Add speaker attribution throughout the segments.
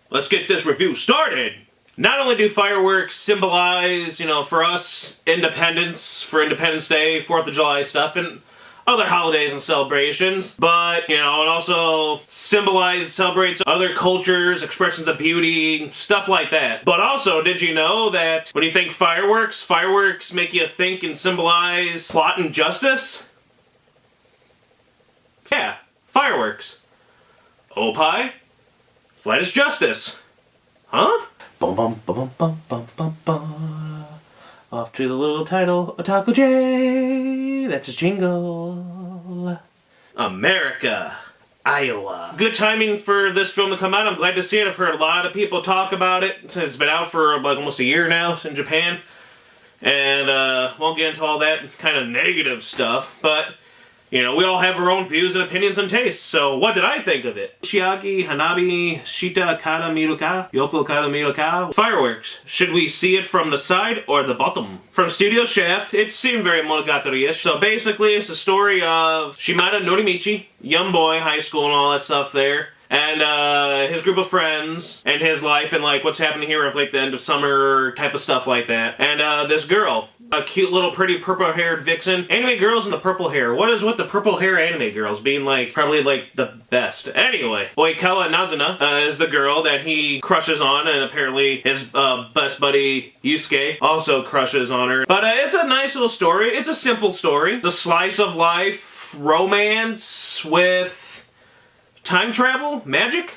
Speaker 1: let's get this review started. Not only do fireworks symbolize, for us, independence, for Independence Day, 4th of July stuff, and other holidays and celebrations, but, it also celebrates other cultures, expressions of beauty, stuff like that. But also, did you know that when you think fireworks make you think and symbolize plot and justice? Yeah, fireworks. Opie, flight is justice. Huh? Bum bum bum bum bum bum bum. Off to the little title, Otaku J. That's his jingle. America, Iowa. Good timing for this film to come out. I'm glad to see it. I've heard a lot of people talk about it. It's been out for like almost a year now in Japan. And won't get into all that kind of negative stuff, but we all have our own views and opinions and tastes, so what did I think of it? Uchiage Hanabi, Shitaから見るか, Yokoから見るか. Fireworks. Should we see it from the side or the bottom? From Studio Shaft, it seemed very Monogatari-ish. So basically, it's the story of Shimada Norimichi, young boy, high school and all that stuff there, and his group of friends, and his life, and like what's happening here of like the end of summer type of stuff like that. And this girl, a cute little pretty purple-haired vixen. Anime girls and the purple hair. What is with the purple hair anime girls being like, probably like the best? Anyway, Oikawa Nazuna is the girl that he crushes on, and apparently his best buddy Yusuke also crushes on her. But it's a nice little story. It's a simple story. It's a slice of life romance with time travel? Magic?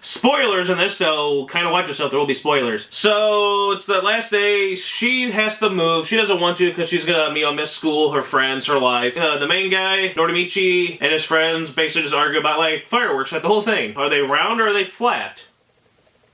Speaker 1: Spoilers in this, so kind of watch yourself, there will be spoilers. So, it's the last day, she has to move. She doesn't want to because she's gonna, miss school, her friends, her life. The main guy, Norimichi, and his friends basically just argue about, like, fireworks, like the whole thing. Are they round or are they flat?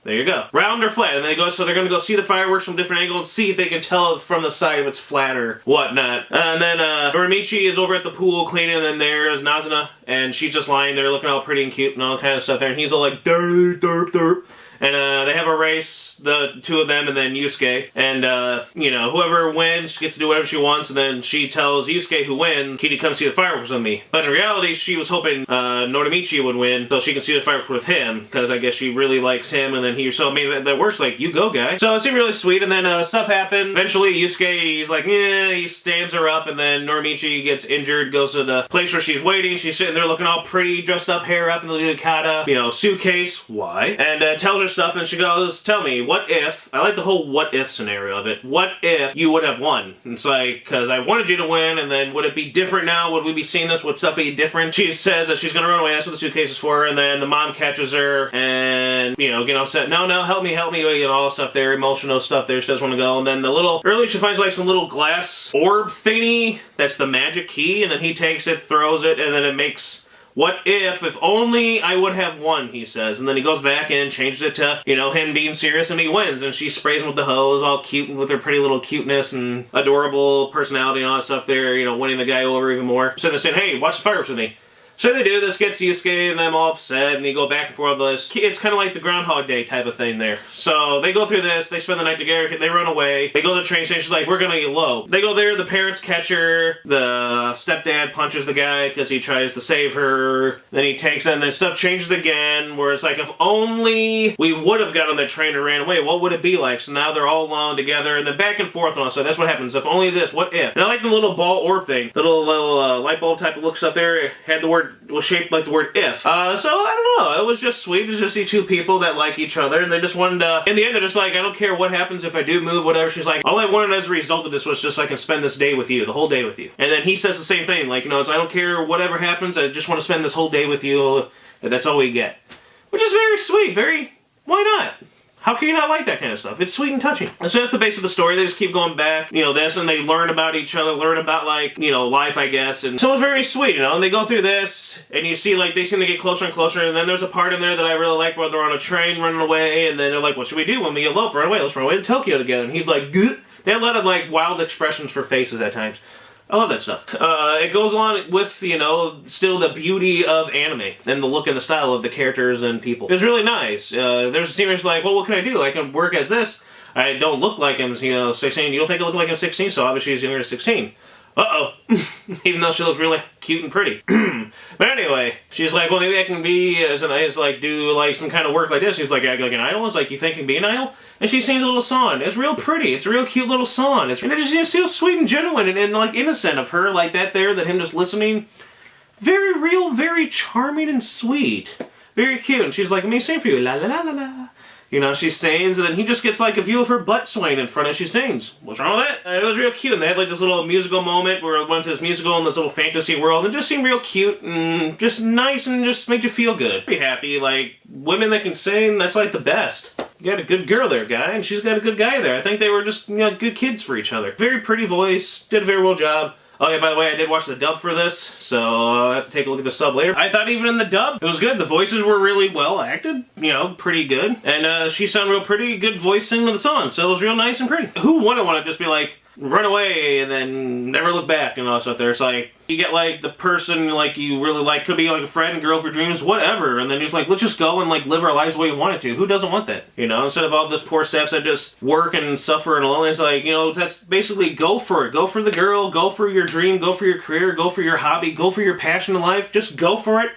Speaker 1: There you go. Round or flat, and they go, so they're gonna go see the fireworks from a different angle and see if they can tell from the side if it's flat or whatnot. And then Norimichi is over at the pool cleaning, and then there's Nazuna, and she's just lying there looking all pretty and cute and all kind of stuff there, and he's all like, derp, derp, derp. And they have a race, the two of them and then Yusuke. And, whoever wins gets to do whatever she wants, and then she tells Yusuke who wins, "Can you come see the fireworks with me?" But in reality, she was hoping Norimichi would win, so she can see the fireworks with him, because I guess she really likes him, and then that works, like, you go, guy. So it seemed really sweet, and then stuff happened. Eventually, Yusuke, he's like, yeah, he stands her up, and then Norimichi gets injured, goes to the place where she's waiting. She's sitting there looking all pretty, dressed up, hair up in the yukata, suitcase. Why? And tells her stuff, and she goes, tell me, what if, I like the whole what if scenario of it, what if you would have won? And it's like, because I wanted you to win, and then would it be different now? Would we be seeing this? Would stuff be different? She says that she's gonna run away, that's what the suitcase is for, and then the mom catches her, and, get upset, no, help me, all the stuff there, emotional stuff there, she doesn't want to go, and then early she finds like some little glass orb thingy, that's the magic key, and then he takes it, throws it, and then it makes, what if only I would have won, he says. And then he goes back in and changes it to, him being serious, and he wins. And she sprays him with the hose, all cute with her pretty little cuteness and adorable personality and all that stuff there, winning the guy over even more. So they're saying, hey, watch the fireworks with me. So they do, this gets Yusuke and them all upset, and they go back and forth with this. It's kind of like the Groundhog Day type of thing there. So they go through this, they spend the night together, they run away, they go to the train station, she's like, we're gonna elope. They go there, the parents catch her, the stepdad punches the guy because he tries to save her, then he takes it, and then stuff changes again, where it's like, if only we would have got on that train and ran away, what would it be like? So now they're all alone together, and then back and forth and all, so that's what happens, if only this, what if? And I like the little ball orb thing, the little light bulb type of looks up there, it had the word, was shaped like the word if. So, I don't know, it was just sweet to just see two people that like each other, and they just wanted to, in the end they're just like, I don't care what happens if I do move, whatever. She's like, all I wanted as a result of this was just so I can spend this day with you, the whole day with you. And then he says the same thing, like, it's I don't care whatever happens, I just want to spend this whole day with you, that's all we get. Which is very sweet, why not? How can you not like that kind of stuff? It's sweet and touching. And so that's the base of the story. They just keep going back, this, and they learn about each other, learn about, like, life, I guess. And so it's very sweet, and they go through this, and you see, like, they seem to get closer and closer, and then there's a part in there that I really like where they're on a train running away, and then they're like, what should we do when we elope? Run away, let's run away to Tokyo together. And he's like, Gah. They have a lot of, like, wild expressions for faces at times. I love that stuff. It goes along with, still the beauty of anime and the look and the style of the characters and people. It's really nice. There's a scene where it's like, well, what can I do? I can work as this. I don't look like I'm, 16. You don't think I look like I'm 16? So obviously he's younger than 16. Uh-oh. Even though she looks really cute and pretty. But anyway, she's like, well, maybe I can be as an like do like some kind of work like this. She's like, act like an idol. It's like, you think you can be an idol? And she sings a little song. It's real pretty. It's a real cute little song. And it just seems so sweet and genuine and like innocent of her like that there, that him just listening. Very real, very charming and sweet. Very cute. And she's like, let me sing for you. La la la la la. You know, she sings, and then he just gets like a view of her butt swaying in front as she sings. What's wrong with that? And it was real cute, and they had like this little musical moment where it went to this musical in this little fantasy world, and it just seemed real cute and just nice and just made you feel good. Be happy, like, women that can sing, that's like the best. You got a good girl there, guy, and she's got a good guy there. I think they were just, you know, good kids for each other. Very pretty voice, did a very well job. Oh yeah, by the way, I did watch the dub for this, so I'll have to take a look at the sub later. I thought even in the dub, it was good. The voices were really well acted, you know, pretty good. And she sounded real pretty, good voice singing the song, so it was real nice and pretty. Who wouldn't want to just be like, run away and then never look back and all that stuff there? It's like, you get like the person like you really like, could be like a friend, girl for dreams, whatever, and then you're just like, let's just go and like live our lives the way you want it to. Who doesn't want that? You know, instead of all this poor saps that just work and suffer and alone, it's like, you know, that's basically go for it. Go for the girl, go for your dream, go for your career, go for your hobby, go for your passion in life. Just go for it.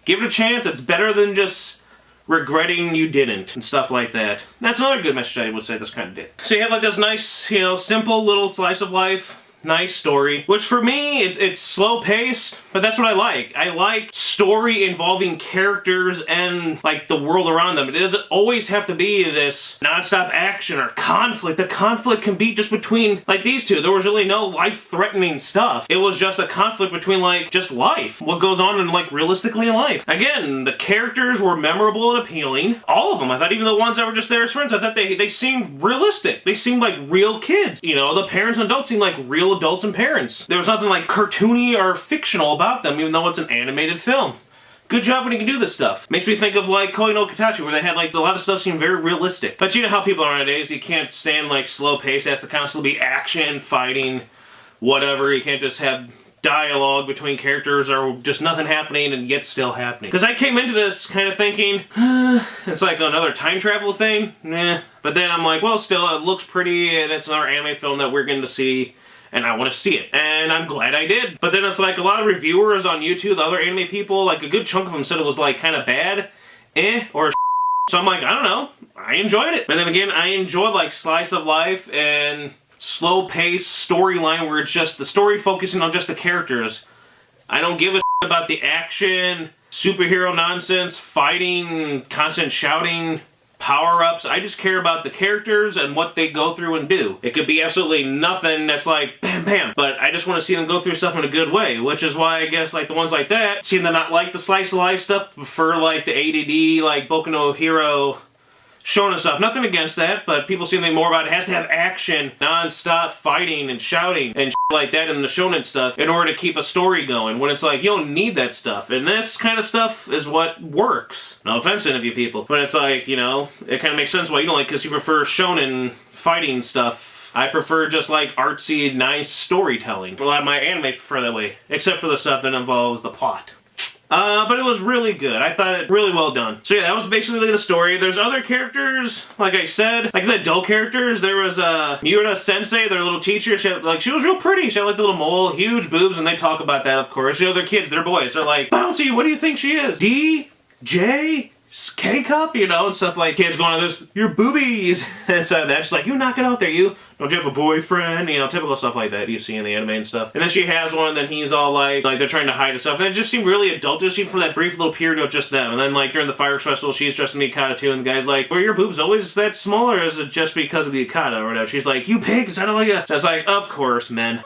Speaker 1: Give it a chance. It's better than just regretting you didn't and stuff like that. That's another good message I would say this kind of did. So you have like this nice, you know, simple little slice of life. Nice story, which for me, it's slow paced, but that's what I like. I like story involving characters and like the world around them. It doesn't always have to be this non-stop action or conflict. The conflict can be just between like these two. There was really no life-threatening stuff. It was just a conflict between like just life. What goes on in like realistically in life. Again, the characters were memorable and appealing. All of them. I thought even the ones that were just there as friends, I thought they seemed realistic. They seemed like real kids. You know, the parents and adults seemed like real adults and parents. There was nothing like cartoony or fictional about them, even though it's an animated film. Good job when you can do this stuff. Makes me think of like Koi no Katachi, where they had like a lot of stuff seem very realistic. But you know how people are nowadays, you can't stand like slow pace, it has to constantly be action, fighting, whatever. You can't just have dialogue between characters or just nothing happening and yet still happening. Because I came into this kind of thinking, it's like another time travel thing, nah. But then I'm like, well, still, it looks pretty and it's another anime film that we're going to see. And I want to see it. And I'm glad I did. But then it's like a lot of reviewers on YouTube, the other anime people, like a good chunk of them said it was like kind of bad, or so I'm like, I don't know. I enjoyed it. But then again, I enjoyed like slice of life and slow pace storyline where it's just the story focusing on just the characters. I don't give a about the action, superhero nonsense, fighting, constant shouting, power-ups. I just care about the characters and what they go through and do. It could be absolutely nothing that's like bam bam, but I just want to see them go through stuff in a good way, which is why I guess like the ones like that seem to not like the slice of life stuff, prefer like the ADD, like Boku no Hero shonen stuff. Nothing against that, but people seem to be more about it has to have action, non-stop fighting and shouting and like that in the shonen stuff in order to keep a story going, when it's like you don't need that stuff. And this kind of stuff is what works. No offense to any of you people, but it's like, you know, it kind of makes sense why you don't like, because you prefer shonen fighting stuff. I prefer just like artsy, nice storytelling. A lot of my animes prefer that way, except for the stuff that involves the plot. But it was really good. I thought it really well done. So yeah, that was basically the story. There's other characters, like I said, like the adult characters. There was Miru Sensei, their little teacher. She was real pretty. She had like the little mole, huge boobs, and they talk about that, of course. You know, they're kids, they're boys. They're like, Bouncy, what do you think she is? D? J? K-cup, you know, and stuff like kids going to this, your boobies, and so that's like, you knock it out there, you. Don't you have a boyfriend? You know, typical stuff like that you see in the anime and stuff. And then she has one, and then he's all like they're trying to hide and stuff. And it just seemed really adult, just for that brief little period of just them. And then like during the Fireworks Festival, she's dressed in the Ikata too, and the guy's like, were your boobs always that small, or is it just because of the Ikata or whatever? She's like, you pig, is that like a... So I was like, of course, men.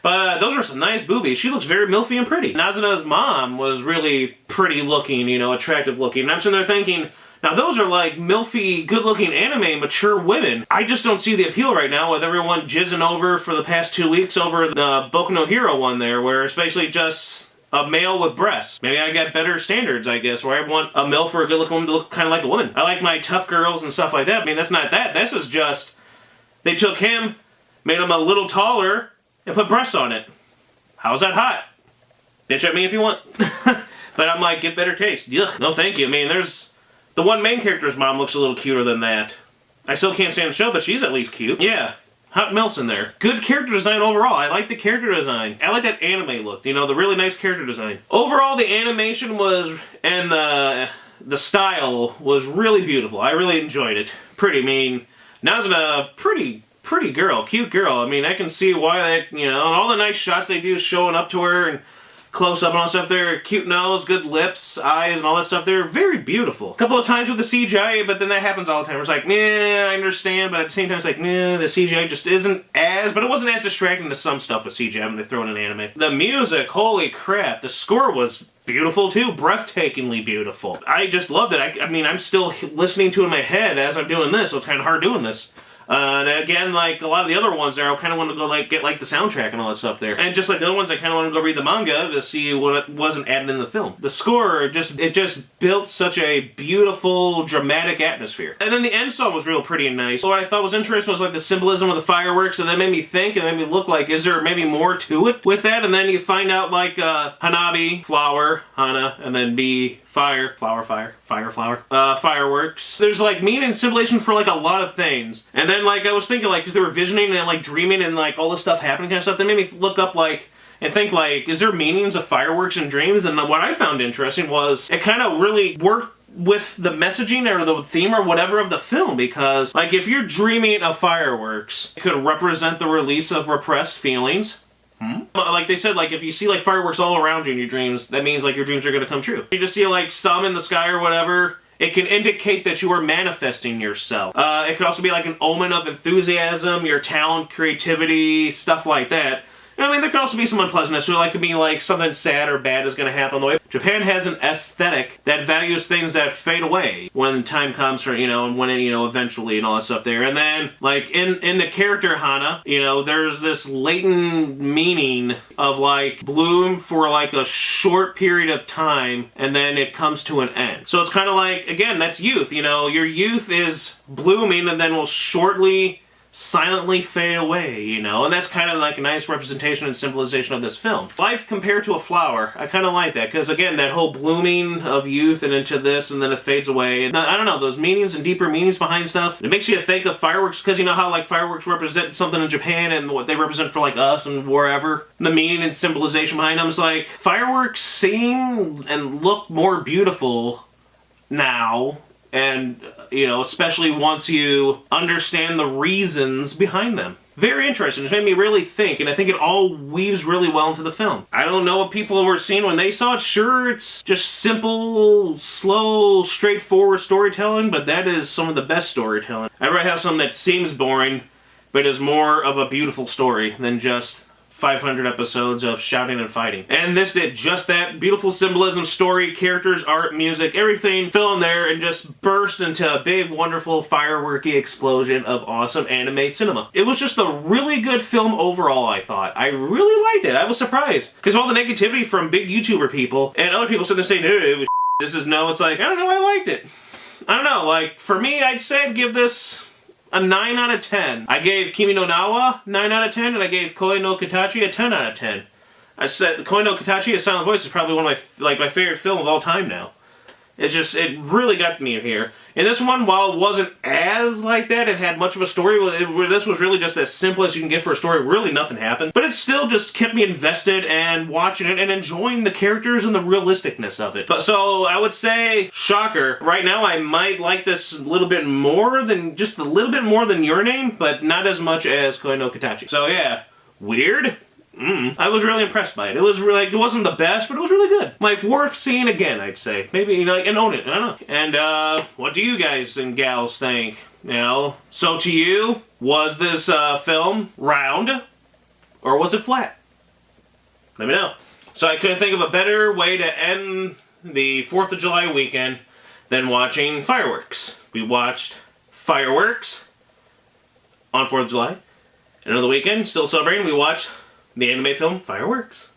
Speaker 1: But those are some nice boobies. She looks very milfy and pretty. Nazuna's mom was really pretty looking, you know, attractive looking. And I'm sitting there thinking, now those are like milfy, good looking anime, mature women. I just don't see the appeal right now with everyone jizzing over for the past 2 weeks over the Boku no Hero one there, where it's basically just a male with breasts. Maybe I got better standards, I guess, where I want a male for a good looking woman to look kind of like a woman. I like my tough girls and stuff like that. I mean, that's not that. This is just, they took him, made him a little taller, and put breasts on it. How's that hot? Bitch at me if you want. But I'm like, get better taste. Ugh, no thank you. I mean, there's... The one main character's mom looks a little cuter than that. I still can't stand the show, but she's at least cute. Yeah. Hot Melt's in there. Good character design overall. I like the character design. I like that anime look. You know, the really nice character design. Overall, the animation was, and the style was really beautiful. I really enjoyed it. Pretty mean. Nazuna, pretty girl, cute girl. I mean, I can see why that, you know, and all the nice shots they do showing up to her and close up and all that stuff there. Cute nose, good lips, eyes, and all that stuff there. Very beautiful. A couple of times with the CGI, but then that happens all the time. It's like, nah, I understand, but at the same time, it's like, nah, the CGI just isn't as, but it wasn't as distracting to some stuff with CGI when they throw in an anime. The music, holy crap, the score was beautiful too, breathtakingly beautiful. I just loved it. I mean, I'm still listening to it in my head as I'm doing this, so it's kind of hard doing this. And again, like a lot of the other ones there, I kind of want to go like get like the soundtrack and all that stuff there. And just like the other ones, I kind of want to go read the manga to see what wasn't added in the film. The score, it just built such a beautiful, dramatic atmosphere. And then the end song was real pretty and nice. What I thought was interesting was like the symbolism of the fireworks, and that made me think and made me look like, is there maybe more to it with that? And then you find out like Hanabi, flower, Hana, and then B, fire, flower, fire, flower, fireworks. There's like meaning and symbolism for like a lot of things. And then like I was thinking like, because they were visioning and like dreaming and like all this stuff happening kind of stuff, that made me look up like, and think like, is there meanings of fireworks and dreams? And what I found interesting was it kind of really worked with the messaging or the theme or whatever of the film, because like if you're dreaming of fireworks, it could represent the release of repressed feelings. Like they said, like if you see like fireworks all around you in your dreams, that means like your dreams are going to come true. You just see like some in the sky or whatever, it can indicate that you are manifesting yourself. It could also be like an omen of enthusiasm, your talent, creativity, stuff like that. I mean, there could also be some unpleasantness, so it could be like something sad or bad is going to happen on the way. Japan has an aesthetic that values things that fade away when time comes, or, you know, and when it, you know, eventually and all that stuff there. And then, like, in the character Hana, you know, there's this latent meaning of, like, bloom for, like, a short period of time, and then it comes to an end. So it's kind of like, again, that's youth, you know, your youth is blooming and then will shortly silently fade away, you know, and that's kind of like a nice representation and symbolization of this film. Life compared to a flower, I kind of like that, because again, that whole blooming of youth and into this, and then it fades away. And I don't know, those meanings and deeper meanings behind stuff, it makes you think of fireworks, because you know how like fireworks represent something in Japan and what they represent for like us and wherever. The meaning and symbolization behind them is like, fireworks seem and look more beautiful now. And, you know, especially once you understand the reasons behind them. Very interesting. It made me really think, and I think it all weaves really well into the film. I don't know what people were seeing when they saw it. Sure, it's just simple, slow, straightforward storytelling, but that is some of the best storytelling. I'd rather have something that seems boring, but is more of a beautiful story than just 500 episodes of shouting and fighting. And this did just that. Beautiful symbolism, story, characters, art, music, everything fell in there and just burst into a big, wonderful, fireworky explosion of awesome anime cinema. It was just a really good film overall, I thought. I really liked it. I was surprised. Because all the negativity from big YouTuber people and other people sitting there saying, no, it was this is no. It's like, I don't know, I liked it. I don't know, like, for me, I'd say I'd give this a 9 out of 10. I gave Kimi no Nawa 9 out of 10, and I gave Koi no Katachi a 10 out of 10. I said Koi no Katachi, A Silent Voice, is probably one of my favorite film of all time now. It's just, it really got me here. And this one, while it wasn't as like that, it had much of a story. This was really just as simple as you can get for a story. Really nothing happened. But it still just kept me invested and watching it and enjoying the characters and the realisticness of it. But so I would say, shocker, right now I might like this a little bit more than, just a little bit more than Your Name, but not as much as Koi no Katachi. So yeah, weird? I was really impressed by it. It was really, like, it wasn't the best, but it was really good. Like, worth seeing again, I'd say. Maybe, you know, and own it. I don't know. And, what do you guys and gals think? You know? So to you, was this, film round? Or was it flat? Let me know. So I couldn't think of a better way to end the 4th of July weekend than watching fireworks. We watched fireworks on 4th of July. And on the weekend, still celebrating, we watched the anime film Fireworks.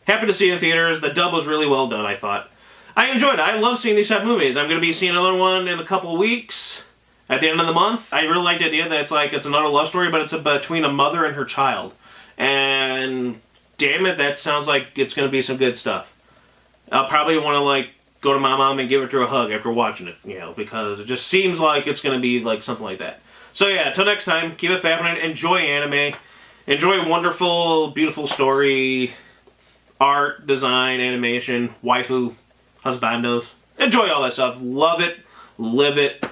Speaker 1: Happy to see it in theaters. The dub was really well done, I thought. I enjoyed it. I love seeing these type of movies. I'm going to be seeing another one in a couple of weeks at the end of the month. I really like the idea that it's another love story, but it's between a mother and her child. And damn it, that sounds like it's going to be some good stuff. I'll probably want to, like, go to my mom and give her a hug after watching it, you know, because it just seems like it's going to be like something like that. So yeah, until next time, keep it fabulous, enjoy anime, enjoy wonderful, beautiful story, art, design, animation, waifu, husbandos. Enjoy all that stuff. Love it, live it,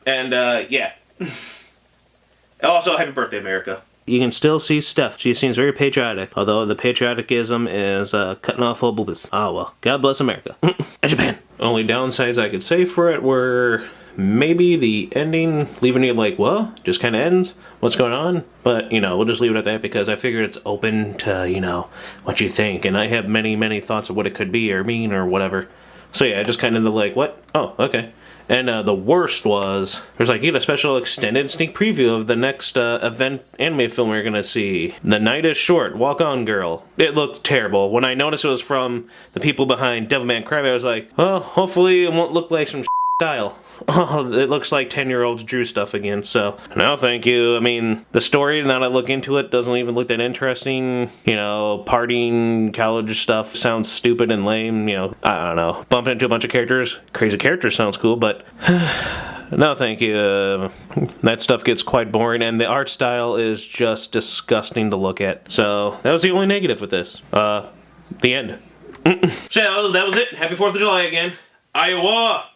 Speaker 1: and yeah. Also, happy birthday, America. You can still see Steph. She seems very patriotic, although the patrioticism is cutting off all boobies. Ah well, God bless America. And Japan. Only downsides I could say for it were maybe the ending, leaving you like, what? Just kind of ends? What's going on? But, you know, we'll just leave it at that because I figured it's open to, you know, what you think. And I have many, many thoughts of what it could be or mean or whatever. So yeah, I just kind of like, what? Oh, okay. And the worst was, there's like, you get a special extended sneak preview of the next event anime film we're gonna see. The Night is Short, Walk On Girl. It looked terrible. When I noticed it was from the people behind Devilman Crybaby, I was like, well, hopefully it won't look like some style. Oh, it looks like 10-year-olds drew stuff again, so no thank you. I mean, the story, now that I look into it, doesn't even look that interesting. You know, partying, college stuff sounds stupid and lame, you know, I don't know. Bumping into a bunch of characters, crazy characters sounds cool, but no thank you. That stuff gets quite boring, and the art style is just disgusting to look at. So, that was the only negative with this. The end. So yeah, that was it. Happy 4th of July again. Iowa!